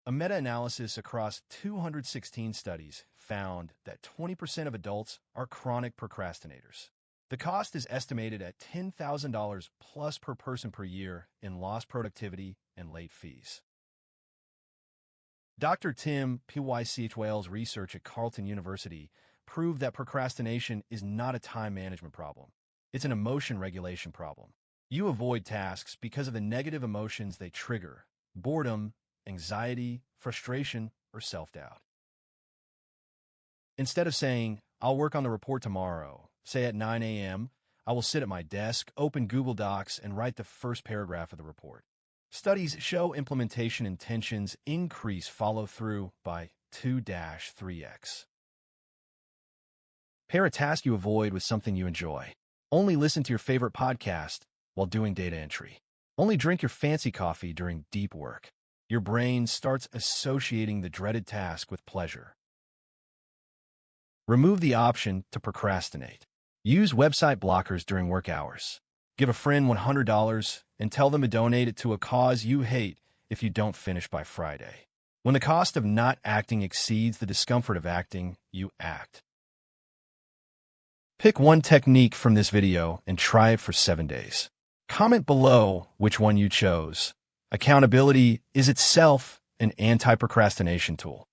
A meta-analysis across 216 studies found that 20% of adults are chronic procrastinators. The cost is estimated at $10,000 plus per person per year in lost productivity and late fees. Dr. Tim P.Y.C.H. Wales' research at Carleton University proved that procrastination is not a time management problem. It's an emotion regulation problem. You avoid tasks because of the negative emotions they trigger: boredom, anxiety, frustration, or self-doubt. Instead of saying, "I'll work on the report tomorrow," say at 9 a.m., "I will sit at my desk, open Google Docs, and write the first paragraph of the report." Studies show implementation intentions increase follow-through by 2-3x. Pair a task you avoid with something you enjoy. Only listen to your favorite podcast while doing data entry. Only drink your fancy coffee during deep work. Your brain starts associating the dreaded task with pleasure. Remove the option to procrastinate. Use website blockers during work hours. Give a friend $100 and tell them to donate it to a cause you hate if you don't finish by Friday. When the cost of not acting exceeds the discomfort of acting, you act. Pick one technique from this video and try it for 7 days. Comment below which one you chose. Accountability is itself an anti-procrastination tool.